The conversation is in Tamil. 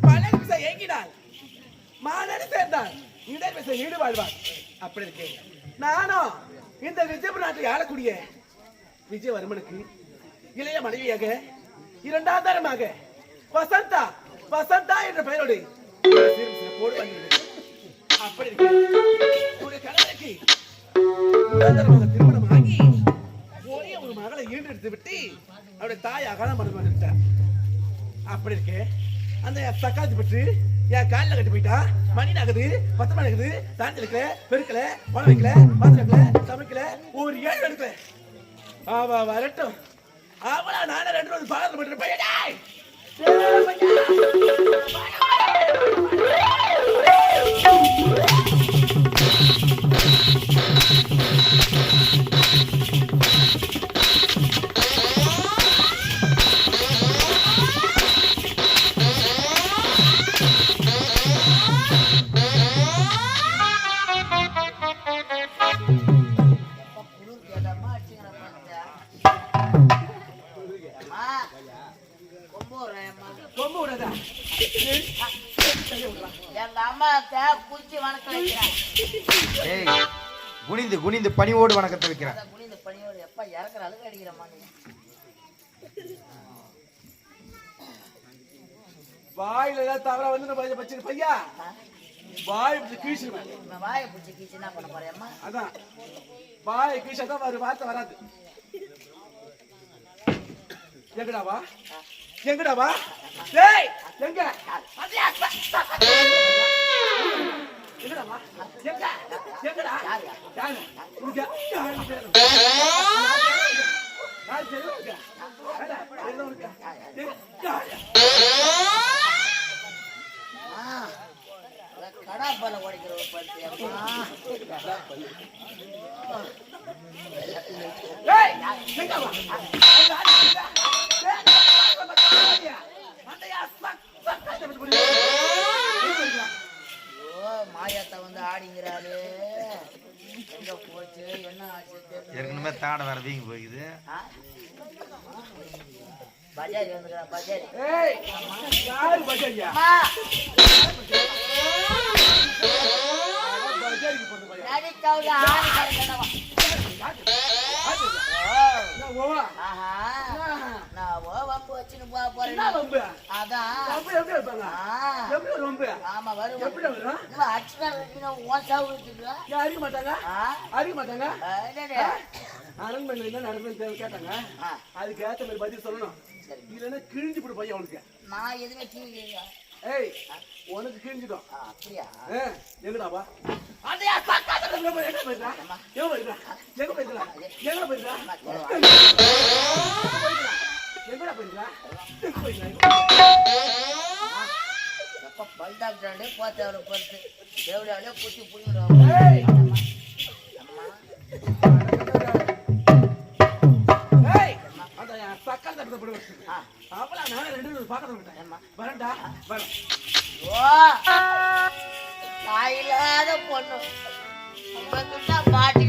பழகு பிசை ஏங்கினார் மாநாடு சேர்ந்தார் இடர் பிசை ஈடு வாழ்வார் அப்படி இருக்கு. நானும் இந்த விஜயபுர நாட்டில் ஆளக்கூடிய விஜயவர்மனுக்கு இளைய மனைவியாக இரண்டாம் தரமாக வசந்தா வசந்தா என்ற பெயரோடு அப்படி இருக்கு. உடைய கணவருக்கு திருமணம் ஆகி ஒரே ஒரு மகளை ஈண்டெடுத்து விட்டு அவருடைய தாய் அகால மரணம் விட்டார். அப்படி இருக்கு. அந்த தக்காளி பெற்று என் காலில் கட்டி போயிட்டா மணி நகது 10 மணி நகது தாண்டி இருக்கல பெருக்கல பணம் வைக்கல பாத்திரக்கல சமைக்கல ஒரு ஏழு எடுக்கல. அவ வரட்டும் அவளா நானே 2 ரோடு பாத்திரம் பண்ற பையடா. குனிந்து குனிந்து பணிவோடு வணக்கத்தை வைக்கிறேன். வாயில ஏதாவது தவறா வந்து பச்சை பையா வாய் கீழ்ச்சிருவேன். வாயை பிடிச்சி கீழ்ச்சி என்ன பண்ண போறேம்மா? அதான் வாய் கீழ்ச்சாதான் ஒரு வார்த்தை வராது. எங்கடாவா எங்கடாவா டேய் எங்க எங்கடாவா எங்க எங்கடா யாரு உங்க யாரு சொல்லுங்க கடாப்பல உடைக்கிற மாயாத்த வந்து ஆடிங்கிறாரு. எங்க போச்சு என்ன ஆச்சு? ஏற்கனவே தாட வேற வீங்கி போகுது. பஜாரி வந்துக்கிறா பஜாரி. கேட்டாங்க அதுக்கு ஏத்த மாதிரி பதில் சொல்லணும். இல்லன்னா கிழிஞ்சு போடு பையன் அவனுக்கு. நான் எதுவுமே கிழிஞ்சு. ஏய் உனக்கு கிழிஞ்சிடும். அப்படியா? எங்கடாவா அதையா பக்கத்துல எங்க போயிடா எங்க போயிடா எங்க போயிடா எங்க போயிடா எங்கடா போயிடா எங்க போயிடா அப்ப பல்டாக்டரே போத்தவள போட்டு தேவடாலே குத்தி புடிடுவாங்க. ஏய் அம்மா ஏய் அதையா பக்கத்துல போடு. அவளா நான் 2 பேரும் பக்கத்துல விட்டேன். வரடா வர. ஓ தாயிலாத பொண்ணு. இவங்க தான் பாட்டி